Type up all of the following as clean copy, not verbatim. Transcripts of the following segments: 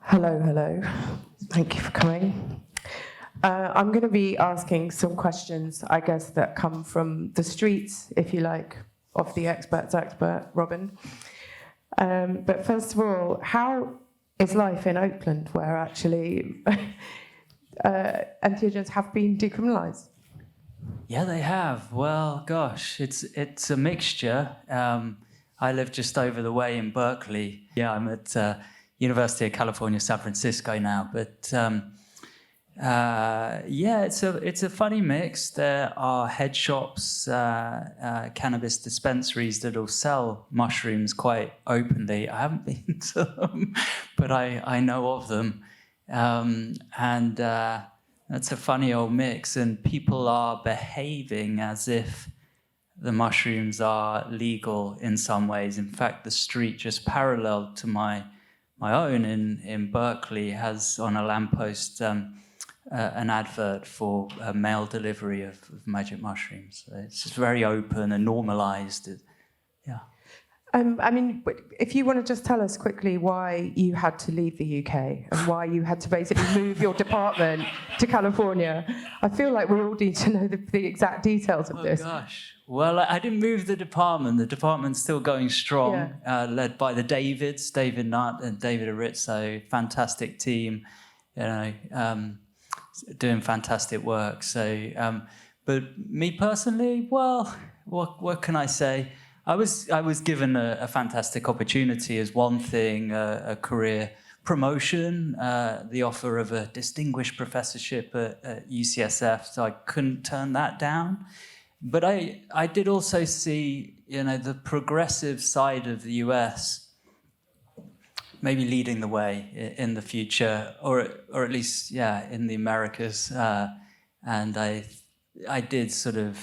Hello, hello. Thank you for coming. I'm going to be asking some questions, I guess, that come from the streets, if you like, of the expert's expert, Robin. But first of all, how is life in Oakland, where actually entheogens have been decriminalised? Yeah, they have. Well, gosh, it's a mixture. I live just over the way in Berkeley. Yeah, I'm at University of California, San Francisco now. But yeah, it's a funny mix. There are head shops, cannabis dispensaries that'll sell mushrooms quite openly. I haven't been to them, but I know of them. That's a funny old mix, and people are behaving as if the mushrooms are legal in some ways. In fact, the street just parallel to my own in Berkeley has on a lamppost an advert for mail delivery of magic mushrooms. So it's just very open and normalized. Yeah. I mean, if you want to just tell us quickly why you had to leave the UK and why you had to basically move your department to California. I feel like we all need to know the exact details of this. Oh, gosh. Well, I didn't move the department. The department's still going strong, led by the Davids, David Nutt and David Arizzo, fantastic team, doing fantastic work. So, but me personally, well, what can I say? I was given a fantastic opportunity as one thing, a career promotion, the offer of a distinguished professorship at UCSF, so I couldn't turn that down. But I did also see, the progressive side of the US maybe leading the way in the future, or at least, in the Americas. And I did sort of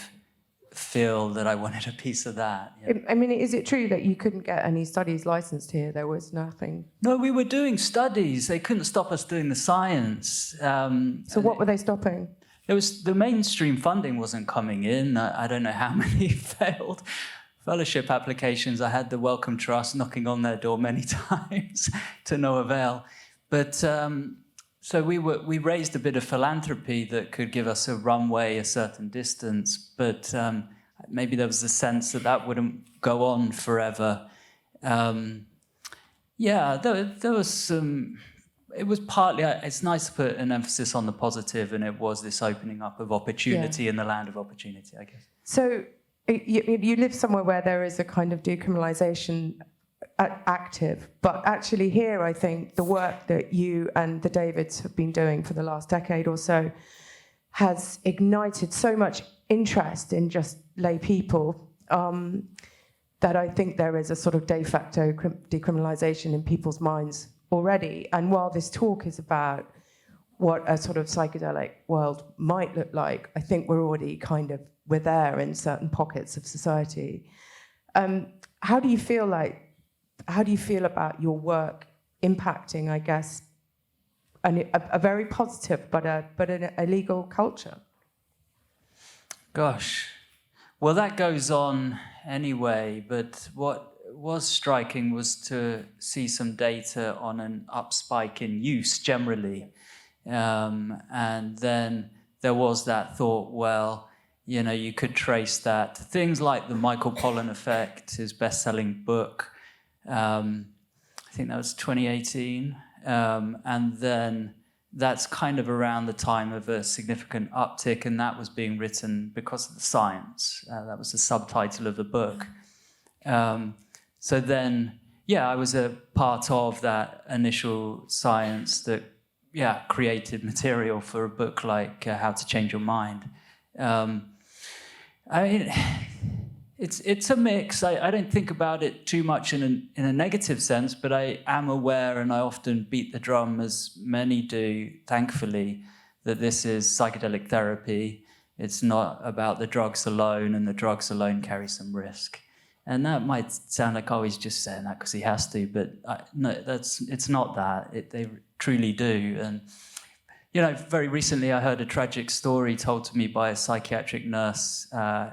feel that I wanted a piece of that. Yeah. I mean, is it true that you couldn't get any studies licensed here? There was nothing? No, we were doing studies. They couldn't stop us doing the science. So what were they stopping? The mainstream funding wasn't coming in. I don't know how many failed fellowship applications. I had the Wellcome Trust knocking on their door many times to no avail. But so we raised a bit of philanthropy that could give us a runway a certain distance, but maybe there was a sense that wouldn't go on forever. There was some. It was partly. It's nice to put an emphasis on the positive, and it was this opening up of opportunity in the land of opportunity, I guess. So you live somewhere where there is a kind of decriminalization active, but actually here I think the work that you and the Davids have been doing for the last decade or so has ignited so much interest in just lay people that I think there is a sort of de facto decriminalization in people's minds already. And while this talk is about what a sort of psychedelic world might look like, I think we're already we're there in certain pockets of society. How do you feel about your work impacting, I guess, a very positive but a legal culture? Gosh, well, that goes on anyway. But what was striking was to see some data on an upspike in use generally, and then there was that thought, well, you could trace that to things like the Michael Pollan effect, his best-selling book. I think that was 2018, and then that's kind of around the time of a significant uptick, and that was being written because of the science. That was the subtitle of the book. So then, I was a part of that initial science that, created material for a book like How to Change Your Mind. I mean, it's a mix. I don't think about it too much in a negative sense, but I am aware, and I often beat the drum, as many do, thankfully, that this is psychedelic therapy. It's not about the drugs alone, and the drugs alone carry some risk. And that might sound like, he's just saying that because he has to, but no, it's not that. They truly do. And very recently I heard a tragic story told to me by a psychiatric nurse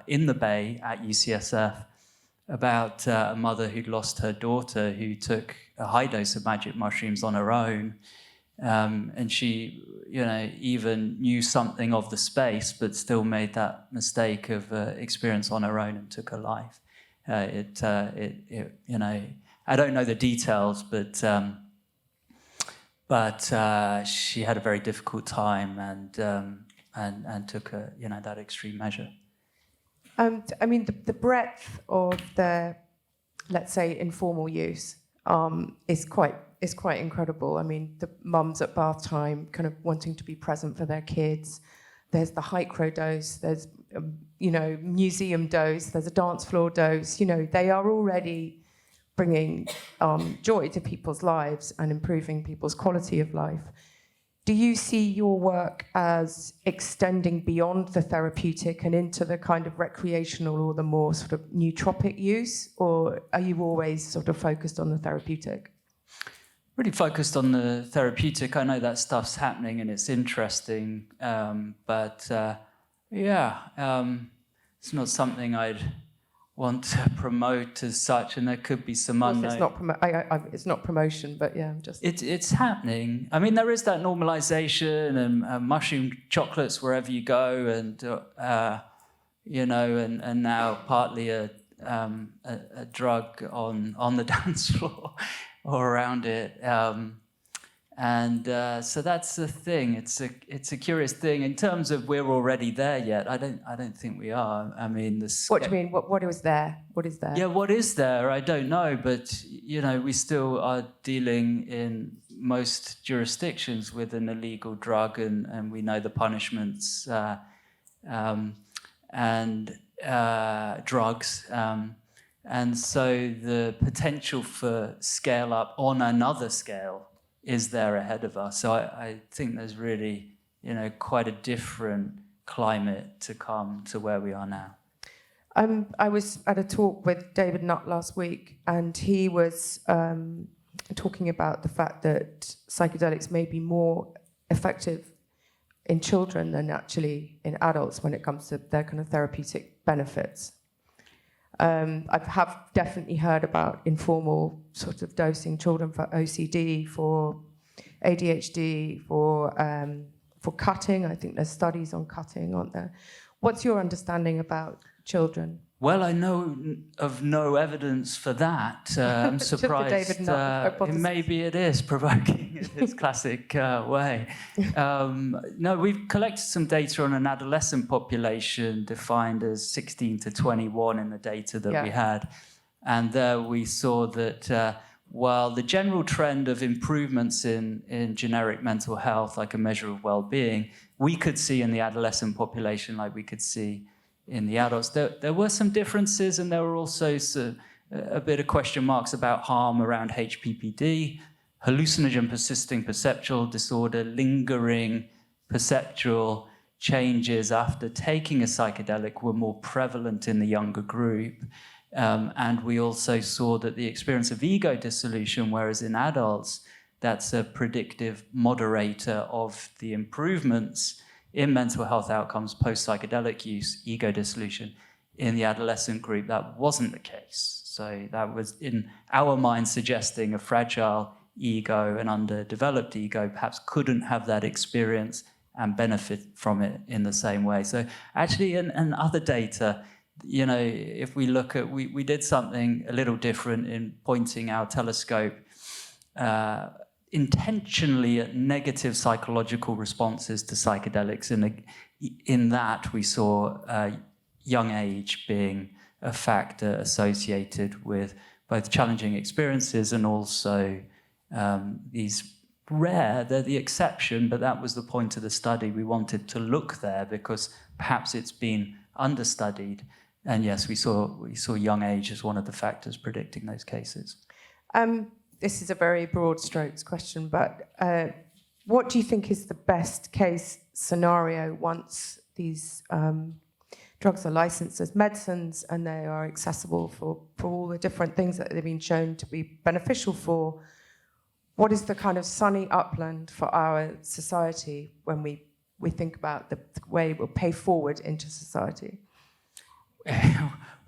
in the Bay at UCSF about a mother who'd lost her daughter who took a high dose of magic mushrooms on her own. And she, even knew something of the space, but still made that mistake of experience on her own and took her life. I don't know the details, but she had a very difficult time and took that extreme measure. I mean, the breadth of the, let's say, informal use is quite incredible. I mean, the mums at bath time kind of wanting to be present for their kids. There's the hycro dose. There's museum dose. There's a dance floor dose. They are already bringing joy to people's lives and improving people's quality of life. Do you see your work as extending beyond the therapeutic and into the kind of recreational or the more sort of nootropic use, or are you always sort of focused on the therapeutic? Really focused on the therapeutic. I know that stuff's happening and it's interesting, but it's not something I'd want to promote as such, and there could be some unknown. It's not promotion, but yeah, It's happening. I mean, there is that normalization and mushroom chocolates wherever you go, and and now partly a drug on the dance floor or around it. So that's the thing. It's a curious thing in terms of we're already there yet. I don't think we are. I mean, what do you mean? What is there? What is there? Yeah, what is there? I don't know, but we still are dealing in most jurisdictions with an illegal drug, and we know the punishments and drugs. And so the potential for scale up on another scale is there ahead of us. So I think there's really, quite a different climate to come to where we are now. I was at a talk with David Nutt last week, and he was talking about the fact that psychedelics may be more effective in children than actually in adults when it comes to their kind of therapeutic benefits. I have definitely heard about informal sort of dosing children for OCD, for ADHD, for cutting. I think there's studies on cutting, aren't there? What's your understanding about children? Well, I know of no evidence for that. I'm surprised. Maybe it is provoking in its classic way. No, we've collected some data on an adolescent population defined as 16 to 21 in the data that we had. And there we saw that while the general trend of improvements in generic mental health, like a measure of well-being, we could see in the adolescent population like we could see in the adults. There were some differences, and there were also a bit of question marks about harm around HPPD, hallucinogen persisting perceptual disorder, lingering perceptual changes after taking a psychedelic were more prevalent in the younger group. And we also saw that the experience of ego dissolution, whereas in adults, that's a predictive moderator of the improvements in mental health outcomes post-psychedelic use, ego dissolution. In the adolescent group, that wasn't the case. So that was, in our minds, suggesting a fragile ego, an underdeveloped ego, perhaps couldn't have that experience and benefit from it in the same way. So actually, in other data, if we look at, we did something a little different in pointing our telescope intentionally at negative psychological responses to psychedelics. In that, we saw young age being a factor associated with both challenging experiences and also these rare, they're the exception, but that was the point of the study. We wanted to look there because perhaps it's been understudied. And yes, we saw young age as one of the factors predicting those cases. This is a very broad strokes question, but what do you think is the best case scenario once these drugs are licensed as medicines and they are accessible for all the different things that they've been shown to be beneficial for? What is the kind of sunny upland for our society when we think about the way we'll pay forward into society?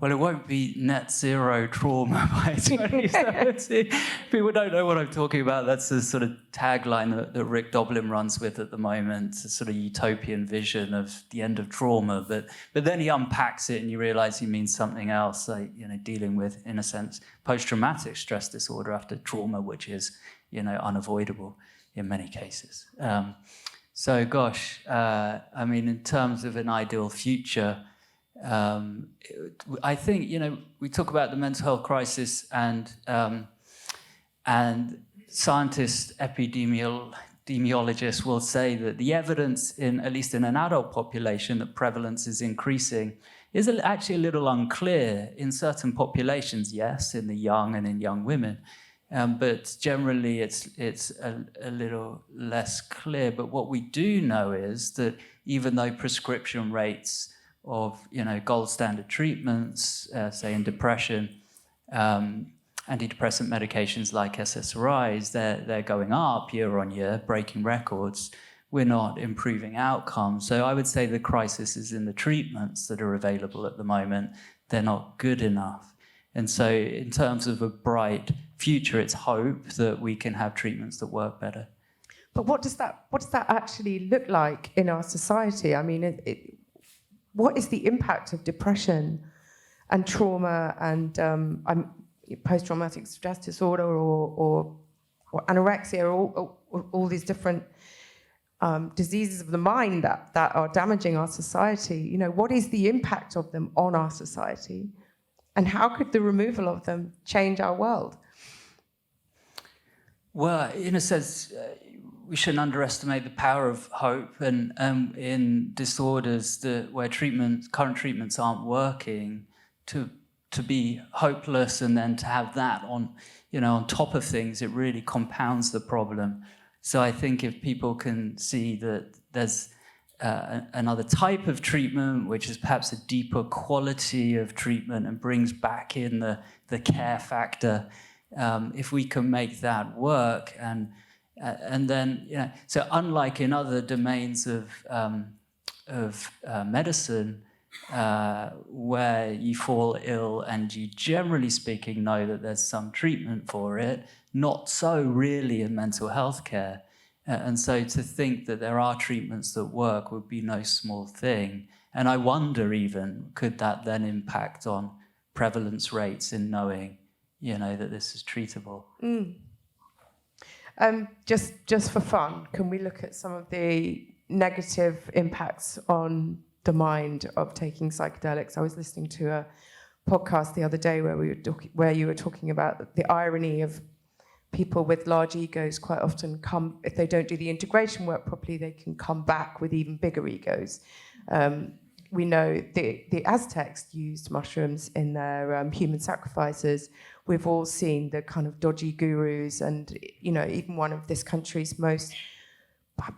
well, it won't be net zero trauma by 2070. People don't know what I'm talking about. That's the sort of tagline that Rick Doblin runs with at the moment, a sort of utopian vision of the end of trauma. But then he unpacks it and you realize he means something else, like, dealing with, in a sense, post-traumatic stress disorder after trauma, which is, unavoidable in many cases. So, gosh, in terms of an ideal future, I think, we talk about the mental health crisis and scientists, epidemiologists will say that the evidence, at least in an adult population, that prevalence is increasing is actually a little unclear. In certain populations, yes, in the young and in young women, but generally it's a little less clear. But what we do know is that even though prescription rates of gold standard treatments, say in depression, antidepressant medications like SSRIs, they're going up year on year, breaking records. We're not improving outcomes. So I would say the crisis is in the treatments that are available at the moment. They're not good enough. And so in terms of a bright future, it's hope that we can have treatments that work better. But what does that actually look like in our society? I mean, what is the impact of depression and trauma and post-traumatic stress disorder or anorexia or all these different diseases of the mind that are damaging our society? What is the impact of them on our society? And how could the removal of them change our world? Well, in a sense, we shouldn't underestimate the power of hope. And in disorders where current treatments aren't working, to be hopeless and then to have that on top of things, it really compounds the problem. So I think if people can see that there's another type of treatment, which is perhaps a deeper quality of treatment and brings back in the care factor, if we can make that work, and then so unlike in other domains of medicine, where you fall ill and you generally speaking know that there's some treatment for it, not so really in mental health care. And so to think that there are treatments that work would be no small thing. And I wonder even, could that then impact on prevalence rates in knowing, that this is treatable? Just for fun, can we look at some of the negative impacts on the mind of taking psychedelics? I was listening to a podcast the other day where you were talking about the irony of people with large egos quite often come, if they don't do the integration work properly, they can come back with even bigger egos. We know the Aztecs used mushrooms in their human sacrifices. We've all seen the kind of dodgy gurus, and even one of this country's most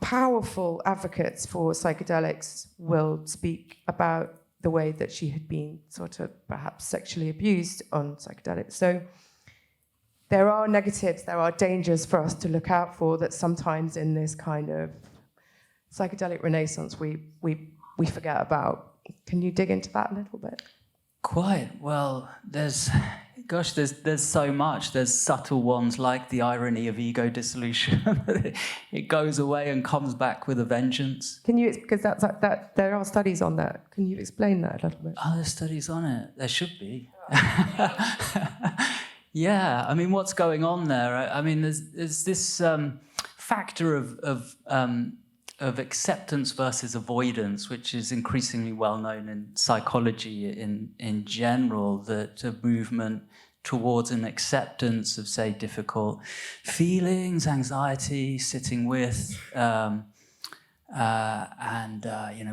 powerful advocates for psychedelics will speak about the way that she had been sort of perhaps sexually abused on psychedelics. So there are negatives, there are dangers for us to look out for that sometimes in this kind of psychedelic renaissance we forget about. Can you dig into that a little bit? Quite. Well, there's so much. There's subtle ones like the irony of ego dissolution. It goes away and comes back with a vengeance. Can you, because that there are studies on that. Can you explain that a little bit? Oh, there's studies on it. There should be. Yeah, what's going on there? There's this factor of acceptance versus avoidance, which is increasingly well known in psychology in general, that a movement towards an acceptance of, say, difficult feelings, anxiety, sitting with, and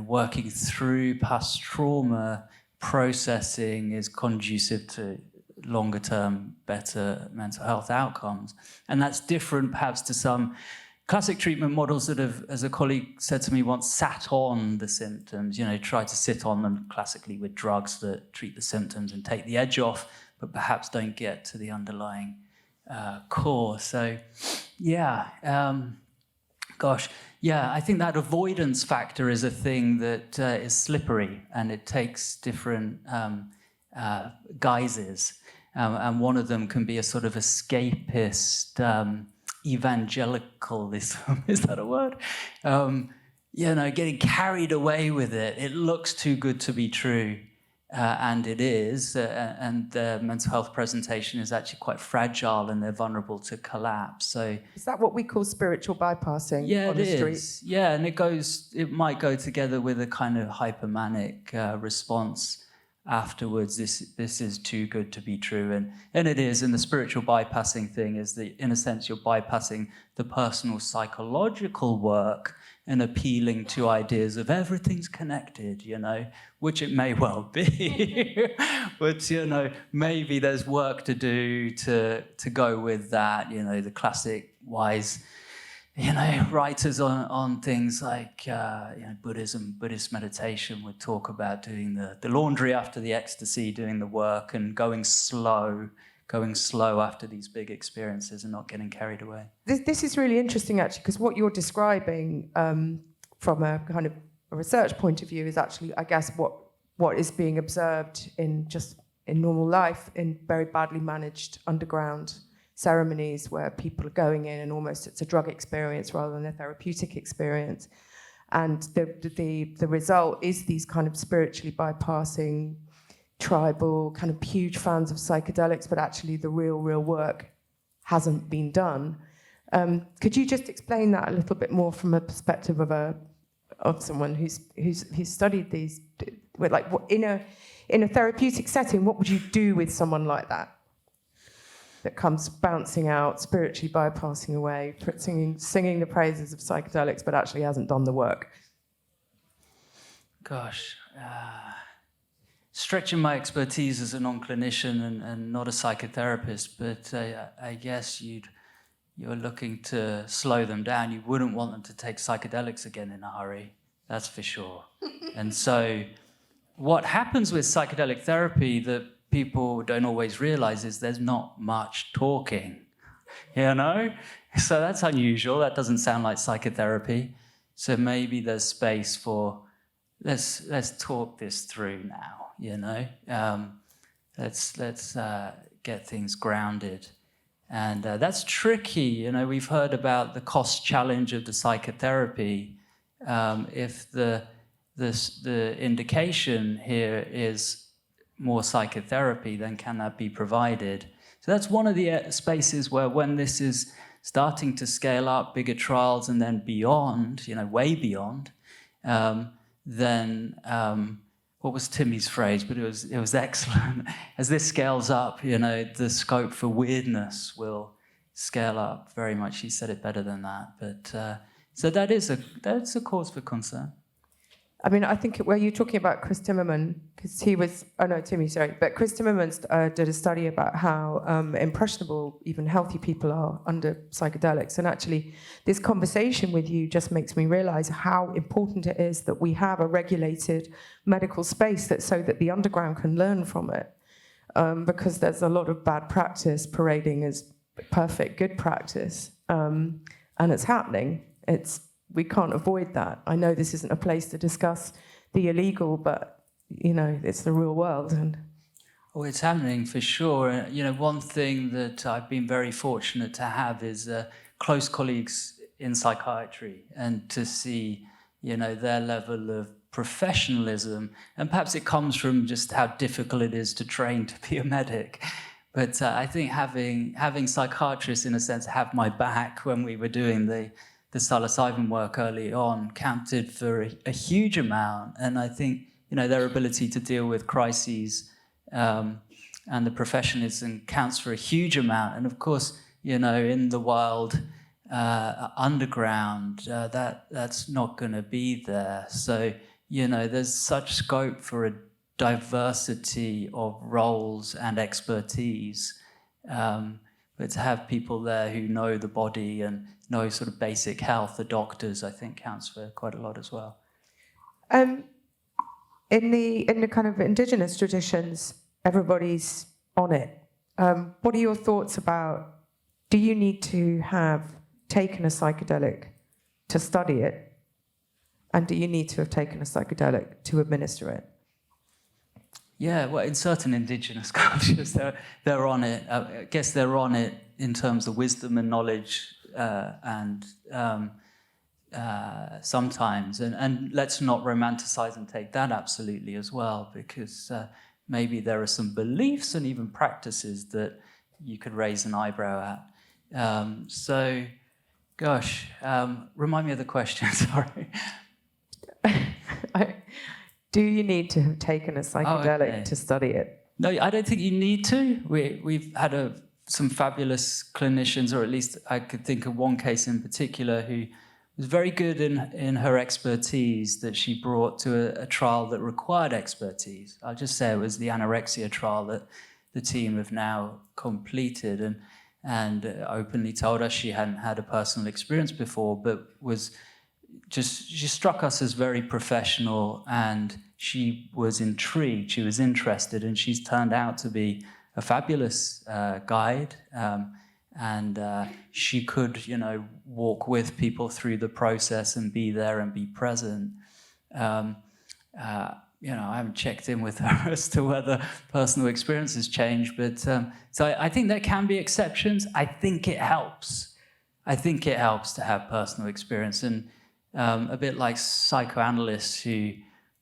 working through past trauma, processing is conducive to longer-term, better mental health outcomes. And that's different perhaps to some classic treatment models that have, as a colleague said to me once, sat on the symptoms, try to sit on them classically with drugs that treat the symptoms and take the edge off, but perhaps don't get to the underlying core. So, I think that avoidance factor is a thing that is slippery, and it takes different guises. And one of them can be a sort of escapist evangelicalism. Is that a word? Getting carried away with it. It looks too good to be true. And it is, and the mental health presentation is actually quite fragile, and they're vulnerable to collapse. So, is that what we call spiritual bypassing on the street? Yeah, and it might go together with a kind of hypomanic response afterwards. This is too good to be true, and it is. And the spiritual bypassing thing is that, in a sense, you're bypassing the personal psychological work and appealing to ideas of everything's connected, which it may well be. But, maybe there's work to do to go with that, the classic wise, writers on things like Buddhism, Buddhist meditation would talk about doing the laundry after the ecstasy, doing the work and going slow after these big experiences and not getting carried away. This is really interesting, actually, because what you're describing from a kind of a research point of view is actually, I guess, what is being observed in normal life in very badly managed underground ceremonies where people are going in and almost it's a drug experience rather than a therapeutic experience. And the result is these kind of spiritually bypassing, tribal, kind of huge fans of psychedelics, but actually the real work hasn't been done. Could you just explain that a little bit more from a perspective of someone who's studied these, like in a therapeutic setting? What would you do with someone like that comes bouncing out, spiritually bypassing away, singing the praises of psychedelics, but actually hasn't done the work? Gosh. Stretching my expertise as a non-clinician and not a psychotherapist, but I guess you're looking to slow them down. You wouldn't want them to take psychedelics again in a hurry, that's for sure. And so what happens with psychedelic therapy that people don't always realize is there's not much talking, So that's unusual. That doesn't sound like psychotherapy. So maybe there's space for let's talk this through now, let's get things grounded. And that's tricky. We've heard about the cost challenge of the psychotherapy. If the indication here is more psychotherapy, then can that be provided? So that's one of the spaces where, when this is starting to scale up, bigger trials and then beyond, way beyond, then what was Timmy's phrase? But it was excellent. As this scales up, the scope for weirdness will scale up very much. He said it better than that. But so that's a cause for concern. I mean, I think where you're talking about Chris Timmerman, because but Chris Timmerman did a study about how impressionable even healthy people are under psychedelics. And actually, this conversation with you just makes me realize how important it is that we have a regulated medical space so that the underground can learn from it. Because there's a lot of bad practice parading as perfect good practice. And it's happening. We can't avoid that. I know this isn't a place to discuss the illegal, but, it's the real world. Oh, it's happening for sure. One thing that I've been very fortunate to have is close colleagues in psychiatry, and to see, their level of professionalism. And perhaps it comes from just how difficult it is to train to be a medic. But I think having psychiatrists, in a sense, have my back when we were doing the psilocybin work early on counted for a huge amount. And I think, their ability to deal with crises and the professionalism counts for a huge amount. And of course, in the wild underground, that's not going to be there. So, there's such scope for a diversity of roles and expertise. But to have people there who know the body and know sort of basic health, the doctors, I think counts for quite a lot as well. In the kind of indigenous traditions, everybody's on it. What are your thoughts about, do you need to have taken a psychedelic to study it? And do you need to have taken a psychedelic to administer it? Yeah, well, in certain indigenous cultures, they're on it. I guess they're on it in terms of wisdom and knowledge, and sometimes. And let's not romanticize and take that absolutely as well, because maybe there are some beliefs and even practices that you could raise an eyebrow at. So, gosh, remind me of the question, sorry. Do you need to have taken a psychedelic to study it? No, I don't think you need to. We've had some fabulous clinicians, or at least I could think of one case in particular who was very good in her expertise that she brought to a trial that required expertise. I'll just say it was the anorexia trial that the team have now completed, and openly told us she hadn't had a personal experience before, but she struck us as very professional, and she was intrigued, she was interested, and she's turned out to be a fabulous guide, and she could, walk with people through the process and be there and be present. I haven't checked in with her as to whether personal experiences change, but so I think there can be exceptions. I think it helps. I think it helps to have personal experience, and a bit like psychoanalysts who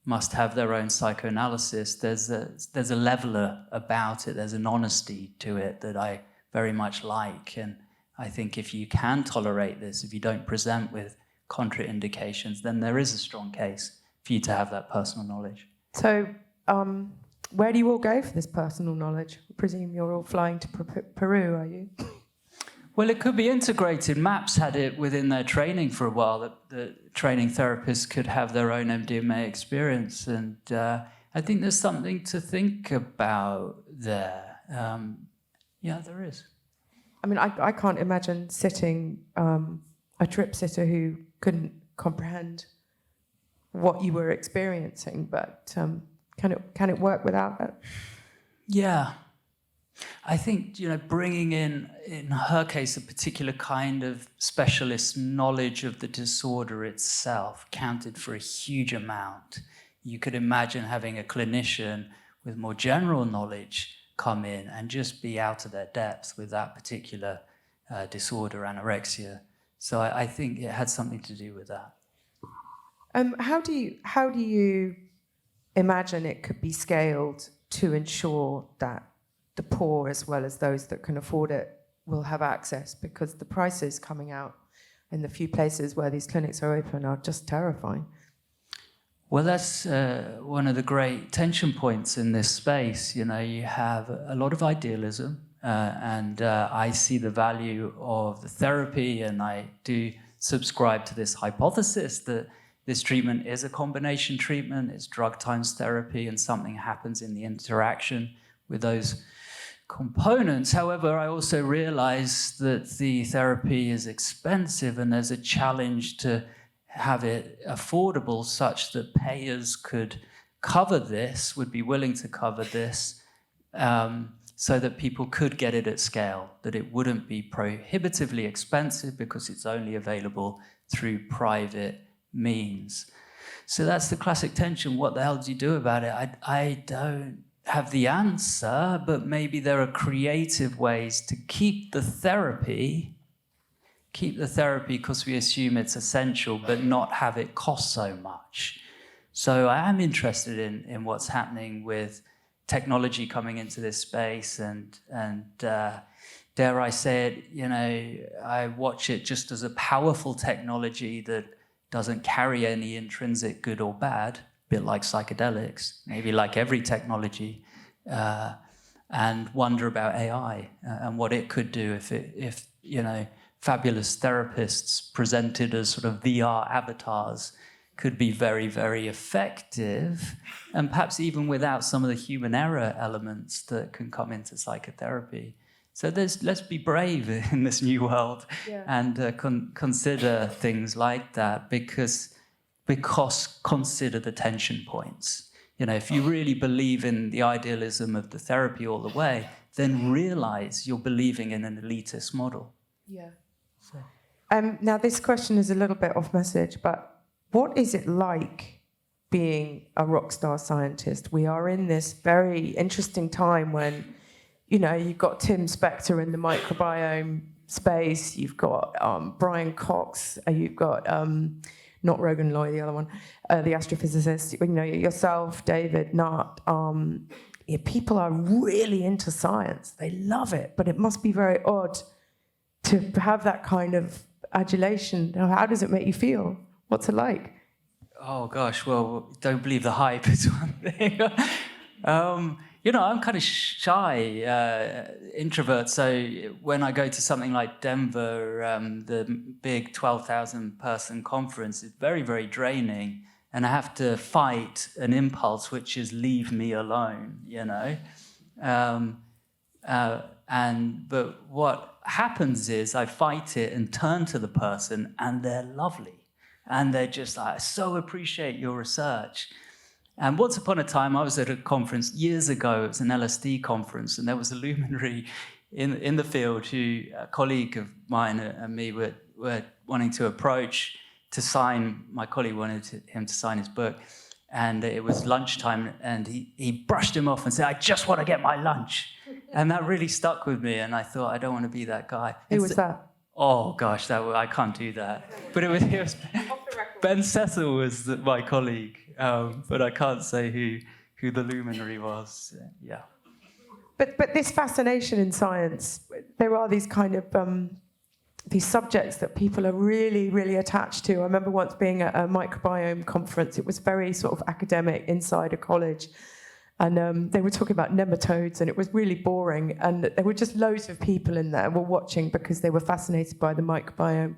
must have their own psychoanalysis, there's a leveler about it, there's an honesty to it that I very much like, and I think if you can tolerate this, if you don't present with contraindications, then there is a strong case for you to have that personal knowledge. So, where do you all go for this personal knowledge? I presume you're all flying to Peru, are you? Well, it could be integrated. MAPS had it within their training for a while, that the training therapists could have their own MDMA experience. And I think there's something to think about there. Yeah, there is. I mean, I can't imagine sitting a trip sitter who couldn't comprehend what you were experiencing, but can it work without that? Yeah. I think, bringing in her case, a particular kind of specialist knowledge of the disorder itself counted for a huge amount. You could imagine having a clinician with more general knowledge come in and just be out of their depth with that particular disorder, anorexia. So I think it had something to do with that. How do you imagine it could be scaled to ensure that the poor, as well as those that can afford it, will have access? Because the prices coming out in the few places where these clinics are open are just terrifying. Well, that's one of the great tension points in this space. You have a lot of idealism, and I see the value of the therapy, and I do subscribe to this hypothesis that this treatment is a combination treatment, it's drug times therapy, and something happens in the interaction with those components. However, I also realize that the therapy is expensive, and there's a challenge to have it affordable such that payers could cover this, would be willing to cover this, so that people could get it at scale, that it wouldn't be prohibitively expensive because it's only available through private means. So that's the classic tension. What the hell do you do about it? I don't have the answer, but maybe there are creative ways to keep the therapy because we assume it's essential, but not have it cost so much. So I am interested in what's happening with technology coming into this space, and dare I say it, I watch it just as a powerful technology that doesn't carry any intrinsic good or bad, a bit like psychedelics, maybe like every technology, and wonder about AI and what it could do if fabulous therapists presented as sort of VR avatars could be very, very effective, and perhaps even without some of the human error elements that can come into psychotherapy. So let's be brave in this new world, and consider things like that, because consider the tension points. If you really believe in the idealism of the therapy all the way, then realize you're believing in an elitist model. Yeah. Now, this question is a little bit off message, but what is it like being a rock star scientist. We are in this very interesting time when, you've got Tim Spector in the microbiome space, you've got Brian Cox, you've got not Rogan Loy, the other one, the astrophysicist, yourself, David, Nutt. People are really into science. They love it, but it must be very odd to have that kind of adulation. How does it make you feel? What's it like? Oh gosh, well, don't believe the hype is one thing. I'm kind of shy, introvert. So when I go to something like Denver, the big 12,000 person conference, it's very, very draining. And I have to fight an impulse, which is leave me alone, But what happens is I fight it and turn to the person, and they're lovely. And they're just like, I so appreciate your research. And once upon a time, I was at a conference years ago. It was an LSD conference, and there was a luminary in the field who a colleague of mine and me were wanting to approach to sign. My colleague wanted him to sign his book, and it was lunchtime, and he brushed him off and said, "I just want to get my lunch." And that really stuck with me, and I thought, I don't want to be that guy. Who was that? Oh gosh, I can't do that. But it was Ben Cecil was my colleague, but I can't say who the luminary was. Yeah. But this fascination in science, there are these kind of these subjects that people are really, really attached to. I remember once being at a microbiome conference. It was very sort of academic inside a college. And they were talking about nematodes, and it was really boring. And there were just loads of people in there were watching because they were fascinated by the microbiome.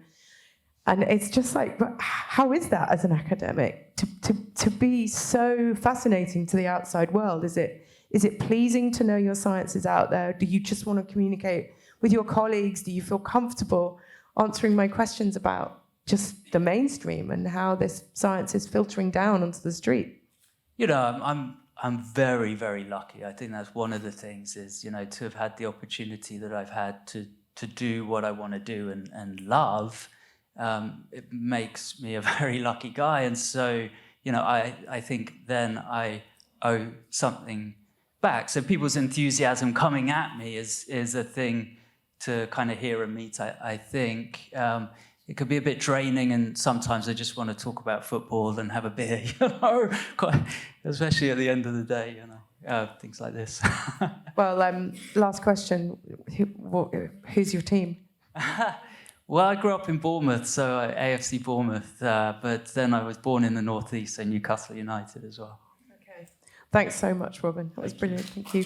And it's just like, how is that as an academic to be so fascinating to the outside world? Is it pleasing to know your science is out there? Do you just want to communicate with your colleagues? Do you feel comfortable answering my questions about just the mainstream and how this science is filtering down onto the street? I'm very, very lucky. I think that's one of the things is, to have had the opportunity that I've had to do what I want to do and love, it makes me a very lucky guy. And so, I think then I owe something back. So people's enthusiasm coming at me is a thing to kind of hear and meet, I think. It could be a bit draining, and sometimes I just want to talk about football and have a beer, especially at the end of the day, things like this. Well, last question. Who's your team? Well, I grew up in Bournemouth, so AFC Bournemouth, but then I was born in the Northeast, so Newcastle United as well. Okay. Thanks so much, Robin. That was brilliant. Thank you.